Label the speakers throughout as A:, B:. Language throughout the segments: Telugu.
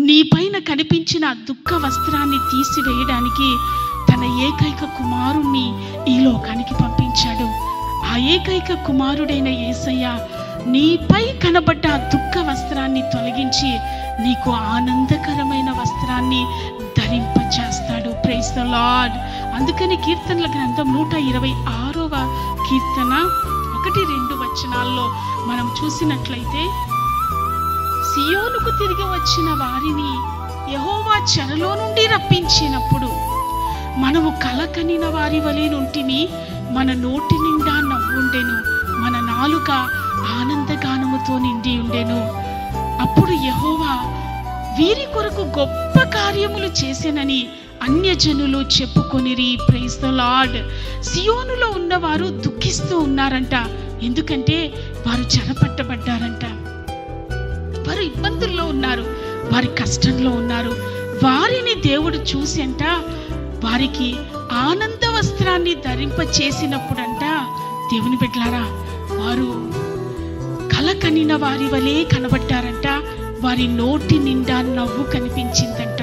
A: నీ పైన కనిపించిన దుఃఖ వస్త్రాన్ని తీసివేయడానికి తన ఏకైక కుమారుణ్ణి ఈ లోకానికి పంపించాడు. ఆ ఏకైక కుమారుడైన యేసయ్య నీపై కనబడ్డ ఆ దుఃఖ వస్త్రాన్ని తొలగించి నీకు ఆనందకరమైన వస్త్రాన్ని ధరింపచేస్తాడు. Praise the lord. అందుకని కీర్తనల గ్రంథం 126వ కీర్తన 1-2 వచనాల్లో మనం చూసినట్లయితే, సియోనుకు తిరిగి వచ్చిన వారిని యెహోవా చెరలో నుండి రప్పించినప్పుడు మనము కలకనిన వారి వలె నుంటిమి, మన నోటి నిండా నవ్వుండెను, మన నాలుక ఆనందగానముతో నిండి ఉండెను. అప్పుడు యెహోవా వీరి కొరకు గొప్ప కార్యములు చేసెనని అన్యజనులు చెప్పుకొనిరి. Praise the lord. సియోనులో ఉన్నవారు దుఃఖిస్తూ ఉన్నారంట. ఎందుకంటే వారు చెరపట్టబడ్డారంట, వారు ఇబ్బందుల్లో ఉన్నారు, వారి కష్టంలో ఉన్నారు. వారిని దేవుడు చూసి అంట వారికి ఆనంద వస్త్రాన్ని ధరింప చేసినప్పుడంట, దేవుని బిడ్డలారా, వారు కలకనిన వారి వలె కనబడ్డారంట. వారి నోటి నిండా నవ్వు కనిపించిందంట.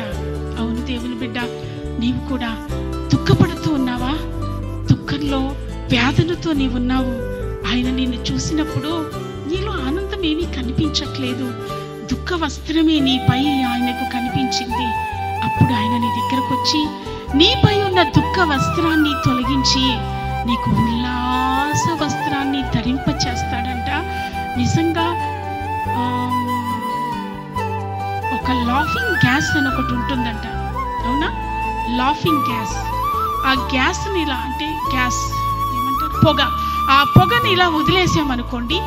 A: అవును దేవుని బిడ్డ, నీవు కూడా దుఃఖపడుతూ ఉన్నావా? దుఃఖంలో వేదనతో నీవున్నావు. ఆయన నిన్ను చూసినప్పుడు నీలో ఆనందం ఏమీ కనిపించట్లేదు. దుఃఖ వస్త్రమే నీపై ఆయనకు కనిపించింది. అప్పుడు ఆయన నీ దగ్గరకు వచ్చి నీపై ఉన్న దుఃఖ వస్త్రాన్ని తొలగించి నీకు ఉల్లాస వస్త్రాన్ని ధరింప చేస్తాడంట. నిజంగా ఒక లాఫింగ్ గ్యాస్ అని ఒకటి ఉంటుందంట, అవునా? Laughing gas. ఆ గ్యాస్ని ఇలా, అంటే గ్యాస్ ఏమంటారు, పొగ. ఆ పొగని ఇలా వదిలేసామనుకోండి,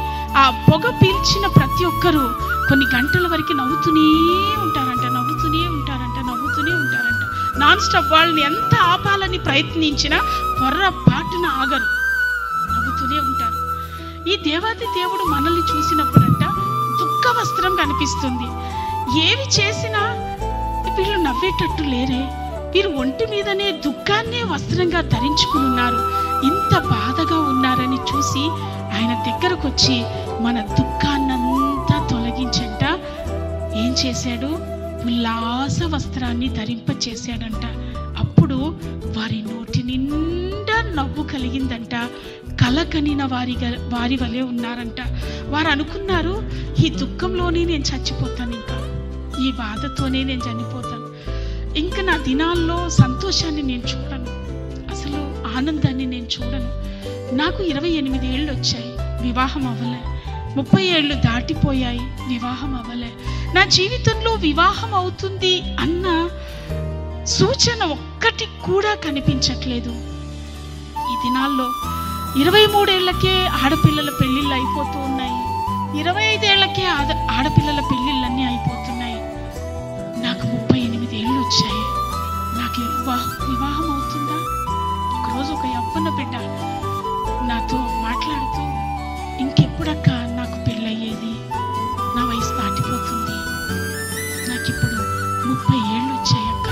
A: ఆ పొగ పీల్చిన ప్రతి ఒక్కరూ కొన్ని గంటల వరకు నవ్వుతూనే ఉంటారంట, నవ్వుతూనే ఉంటారంట, నవ్వుతూనే ఉంటారంట. Non stop. వాళ్ళని ఎంత ఆపాలని ప్రయత్నించినా పొర్రపాటున ఆగరు, నవ్వుతూనే ఉంటారు. ఈ దేవాది దేవుడు మనల్ని చూసినప్పుడంట దుఃఖ వస్త్రం కనిపిస్తుంది. ఏవి చేసినా వీళ్ళు నవ్వేటట్టు లేరే, వీరు ఒంటి మీదనే దుఃఖాన్నే వస్త్రంగా ధరించుకుని ఉన్నారు, ఇంత బాధగా ఉన్నారని చూసి ఆయన దగ్గరకు వచ్చి మన దుఃఖాన్నంతా తొలగించంట ఏం చేశాడు? ఉల్లాస వస్త్రాన్ని ధరింప చేశాడంట. అప్పుడు వారి నోటి నిండా నవ్వు కలిగిందంట. కలకనిన వారి వలె ఉన్నారంట. వారు అనుకున్నారు, ఈ దుఃఖంలోనే నేను చచ్చిపోతాను, ఇంకా ఈ బాధతోనే నేను చనిపోతాను, ఇంకా నా దినాల్లో సంతోషాన్ని నేను చూడను, అసలు ఆనందాన్ని నేను చూడను. నాకు 28 ఏళ్ళు వచ్చాయి, వివాహం అవ్వలే. 30 ఏళ్ళు దాటిపోయాయి, వివాహం అవ్వలే. నా జీవితంలో వివాహం అవుతుంది అన్న సూచన ఒక్కటి కూడా కనిపించట్లేదు. ఈ దినాల్లో 23 ఏళ్లకే ఆడపిల్లల పెళ్ళిళ్ళు అయిపోతూ ఉన్నాయి, 25 ఏళ్లకే ఆడపిల్లల పెళ్ళిళ్ళన్నీ అయిపోతున్నాయి. నాకు 38 ఏళ్ళు వచ్చాయి, నాకు వివాహం అవుతుందా? ఒకరోజు ఒక యవ్వన బిడ్డ నాతో మాట్లాడుతూ, ఇంకెప్పుడక్క నాకు పెళ్ళయ్యేది, నా వయసు దాటిపోతుంది, నాకు ఇప్పుడు 30 ఏళ్ళు వచ్చాయక్క,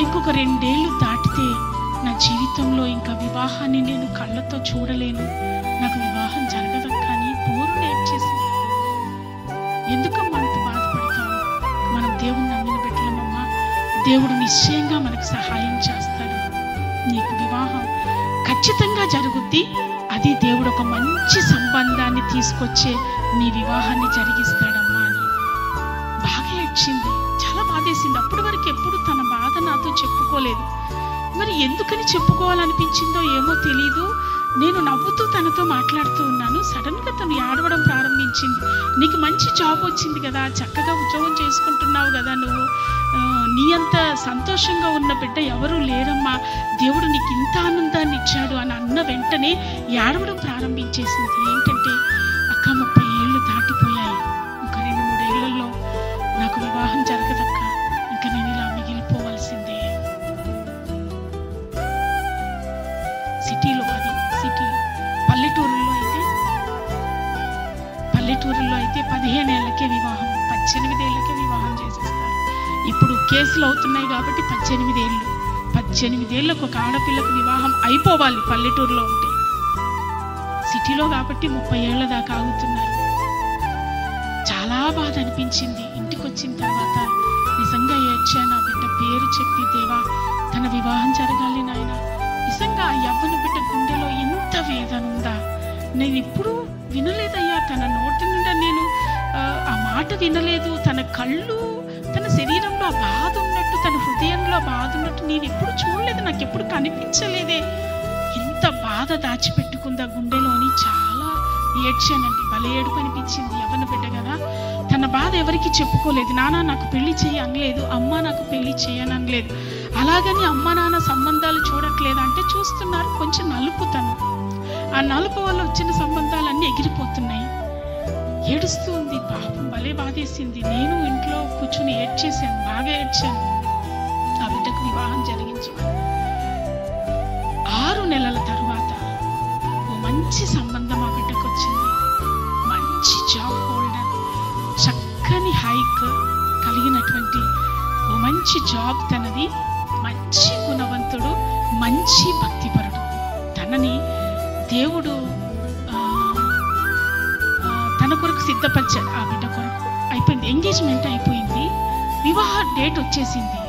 A: ఇంకొక 2 ఏళ్ళు దాటితే నా జీవితంలో ఇంకా వివాహాన్ని నేను కళ్ళతో చూడలేను, నాకు వివాహం జరగదక్క అని బోరు నేర్చేసింది. ఎందుకమ్మా అంత బాధపడతాము? మనం దేవుని నమ్మిన బిడ్డలమమ్మా, దేవుడు నిశ్చయంగా మనకు సహాయం చేస్తాడు. నీకు వివాహం ఖచ్చితంగా జరుగుద్ది. అది దేవుడు ఒక మంచి సంబంధాన్ని తీసుకొచ్చే నీ వివాహాన్ని జరిగిస్తాడమ్మా అని బాగా ఏడ్చింది, చాలా బాధేసింది. అప్పటి వరకు ఎప్పుడు తన బాధ నాతో చెప్పుకోలేదు. మరి ఎందుకని చెప్పుకోవాలనిపించిందో ఏమో తెలీదు. నేను నవ్వుతూ తనతో మాట్లాడుతూ ఉన్నాను. సడన్గా తను ఏడవడం ప్రారంభించింది. నీకు మంచి జాబ్ వచ్చింది కదా, చక్కగా ఉద్యోగం చేసుకుంటున్నావు కదా, నువ్వు నీ అంత సంతోషంగా ఉన్న బిడ్డ ఎవరూ లేరమ్మా, దేవుడు నీకు ఇంత ఆనందాన్ని ఇచ్చాడు అని అన్న వెంటనే ఏడవడం ప్రారంభించేసింది. ఏంటంటే, అక్క 30 ఏళ్ళు దాటిపోయాయి, ఇంకా 2-3 ఏళ్లలో నాకు వివాహం జరగదక్క, ఇంకా నేను ఇలా మిగిలిపోవాల్సిందే. సిటీలో, అది సిటీలో. పల్లెటూరుల్లో అయితే 15 ఏళ్ళకే వివాహం, 18 ఏళ్ళకే వివాహం చేసేస్తారు. ఇప్పుడు కేసులు అవుతున్నాయి కాబట్టి 18 ఏళ్ళు. 18 ఏళ్ళకు ఒక ఆడపిల్లకు వివాహం అయిపోవాలి పల్లెటూరులో ఉంటే. సిటీలో కాబట్టి 30 ఏళ్ల దాకా ఆగుతున్నారు. చాలా బాధ అనిపించింది. ఇంటికి వచ్చిన తర్వాత నిజంగా ఏడ్చాను. ఆ బిడ్డ పేరు చెప్పి, దేవా తన వివాహం జరగాలి నాయన. నిజంగా ఆ యవ్వన బిడ్డ గుండెలో ఎంత వేదన ఉందా నేను ఎప్పుడూ వినలేదయ్యా. తన నోటి నుండి నేను ఆ మాట వినలేదు. తన కళ్ళు, తన శరీరంలో ఆ బాధ ఉన్నట్టు, తన హృదయంలో బాధ ఉన్నట్టు నేను ఎప్పుడు చూడలేదు, నాకు ఎప్పుడు కనిపించలేదే. ఎంత బాధ దాచిపెట్టుకుందా గుండెలోని. చాలా ఏడ్చానండి. భలే ఏడుపు అనిపించింది. యవ్వన బిడ్డ కదా, తన బాధ ఎవరికి చెప్పుకోలేదు. నాన్న నాకు పెళ్లి చేయి అనలేదు, అమ్మ నాకు పెళ్లి చేయనలేదు. అలాగని అమ్మ నాన్న సంబంధాలు చూడట్లేదు అంటే చూస్తున్నారు. కొంచెం నలుపుతాను, ఆ నలుపు వల్ల వచ్చిన సంబంధాలన్నీ ఎగిరిపోతున్నాయి. ఏడుస్తూ ఉంది పాపం. భలే బాధేసింది. నేను ఇంట్లో కూర్చుని ఏడ్చేసాను, బాగా ఏడ్చాను. ఆ బిడ్డకు వివాహం జరిగించమని 6 నెలల తరువాత ఓ మంచి సంబంధం ఆ బిడ్డకు వచ్చింది. మంచి జాబ్ హోల్డర్, చక్కని హైక్ కలిగినటువంటి ఓ మంచి జాబ్ తనది. మంచి గుణవంతుడు, మంచి భక్తిపరుడు. తనని దేవుడు తన కొరకు సిద్ధపరిచాడు. ఆ బిడ్డ కొరకు అయిపోయింది. ఎంగేజ్మెంట్ అయిపోయింది, వివాహ డేట్ వచ్చేసింది.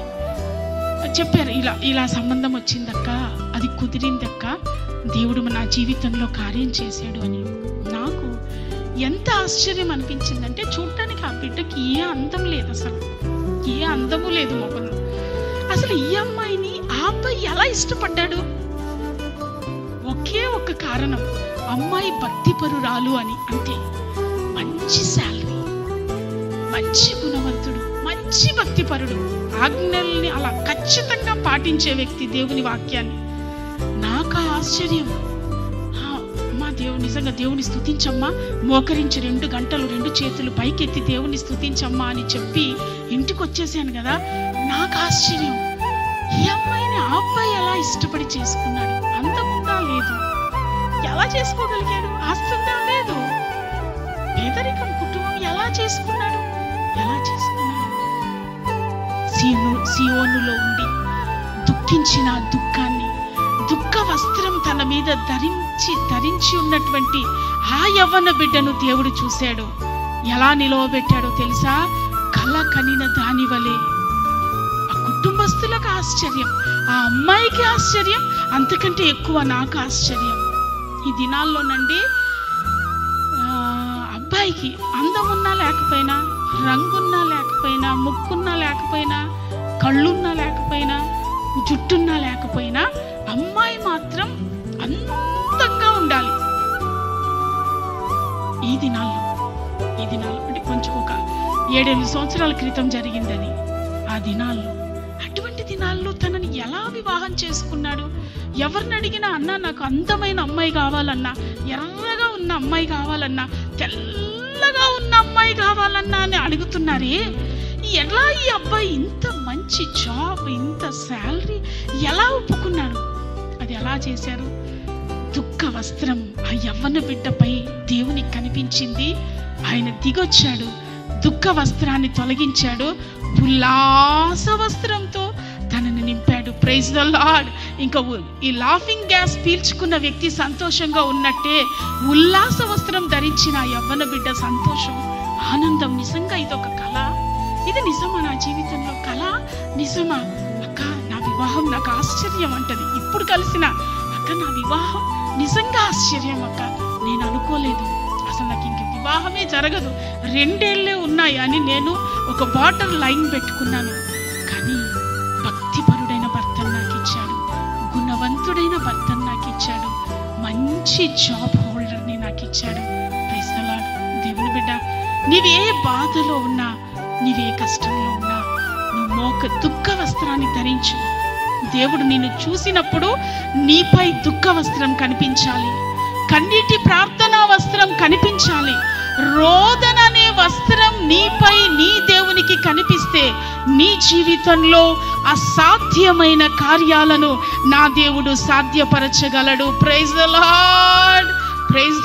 A: చెప్పారు, ఇలా సంబంధం వచ్చిందక్క, అది కుదిరిందక్క, దేవుడు నా జీవితంలో కార్యం చేశాడు అని. నాకు ఎంత ఆశ్చర్యం అనిపించిందంటే, చూడటానికి ఆ బిడ్డకి ఏ అందం లేదు, అసలు ఏ అందము లేదు మొగలు. అసలు ఈ అమ్మాయిని ఆ అబ్బాయి ఎలా ఇష్టపడ్డాడు? ఒకే ఒక కారణం, అమ్మాయి భక్తిపరురాలు అని, అంతే. మంచి శాలరీ, మంచి గుణవంతుడు, మంచి భక్తిపరుడు, ఆజ్ఞల్ని అలా ఖచ్చితంగా పాటించే వ్యక్తి, దేవుని వాక్యాన్ని. నాకు ఆశ్చర్యం. అమ్మా దేవుడు, నిజంగా దేవుని స్తుతించమ్మా, మోకరించి 2 గంటలు 2 చేతులు పైకెత్తి దేవుని స్తుతించమ్మా అని చెప్పి ఇంటికి వచ్చేసాను కదా. నాకు ఆశ్చర్యం, ఈ అమ్మాయిని ఆ అబ్బాయి ఎలా ఇష్టపడి చేసుకున్నాడు? అందముందా? లేదు. ఎలా చేసుకోగలిగాడు? ఆస్తుందా? లేదు. పేదరికం కుటుంబం ఎలా చేసుకున్నాడు? సియోనులో ఉండి దుఃఖించిన దుఃఖాన్ని, దుఃఖ వస్త్రం తన మీద ధరించి ఉన్నటువంటి ఆ యవ్వన బిడ్డను దేవుడు చూశాడు. ఎలా నిలవబెట్టాడో తెలుసా? కల కనిన దాని వలె. ఆ కుటుంబస్తులకు ఆశ్చర్యం, ఆ అమ్మాయికి ఆశ్చర్యం, అంతకంటే ఎక్కువ నాకు ఆశ్చర్యం. ఈ దినాల్లోనండి అబ్బాయికి అందం ఉన్నా లేకపోయినా, రంగున్నా లేకపోయినా, ముక్కున్నా లేకపోయినా, కళ్ళున్నా లేకపోయినా, జుట్టున్నా లేకపోయినా, అమ్మాయి మాత్రం అందంగా ఉండాలి. ఈ దినాల్లో అంటే కొంచెం ఒక 7-8 సంవత్సరాల క్రితం జరిగింది అది. ఆ దినాల్లో, అటువంటి దినాల్లో తనని ఎలా వివాహం చేసుకున్నాడు? ఎవరిని అడిగినా, అన్నా నాకు అందమైన అమ్మాయి కావాలన్నా, ఎర్రగా ఉన్న అమ్మాయి కావాలన్నా, తెల్లగా ఉన్న అమ్మాయి కావాలన్నా అని అడుగుతున్నారే. ఎలా ఈ అబ్బాయి ఇంత మంచి జాబ్, ఇంత శాలరీ ఎలా ఒప్పుకున్నాడు? అది ఎలా చేశారు? దుఃఖ వస్త్రం ఆ యవ్వన బిడ్డపై దేవునికి కనిపించింది. ఆయన దిగొచ్చాడు, దుఃఖ వస్త్రాన్ని తొలగించాడు, ఉల్లాస వస్త్రంతో తనని నింపాడు. Praise the lord. ఇంకా ఈ లాఫింగ్ గ్యాస్ పీల్చుకున్న వ్యక్తి సంతోషంగా ఉన్నట్టే, ఉల్లాస వస్త్రం ధరించిన ఆ యవ్వన బిడ్డ సంతోషం, ఆనందం. నిజంగా ఇదొక కళ? ఇది నిజమా? నా జీవితంలో కళ నిజమా? అక్క నా వివాహం నాకు ఆశ్చర్యం అంటది. ఇప్పుడు కలిసిన అక్క నా వివాహం నిజంగా ఆశ్చర్యం అక్క, నేను అనుకోలేదు, అసలు నాకు ఇంక వివాహమే జరగదు, 2 ఏళ్లే ఉన్నాయి అని నేను ఒక బార్డర్ లైన్ పెట్టుకున్నాను. కానీ భక్తిపరుడైన భర్తను నాకు ఇచ్చాడు, గుణవంతుడైన భర్తను నాకు ఇచ్చాడు, మంచి జాబ్ హోల్డర్ని నాకు ఇచ్చాడు. Praise the lord. దేవుని బిడ్డ, నీవే బాధలో ఉన్నా, నీవే కష్టంలో ఉన్నా, నువ్వు దుఃఖ వస్త్రాన్ని ధరించు. దేవుడు నిన్ను చూసినప్పుడు నీపై దుఃఖ వస్త్రం కనిపించాలి, కన్నీటి ప్రార్థనా వస్త్రం కనిపించాలి. రోదన అనే వస్త్రం నీపై, నీ దేవునికి కనిపిస్తే నీ జీవితంలో అసాధ్యమైన కార్యాలను నా దేవుడు సాధ్యపరచగలడు. Praise the lord. ప్రైజ్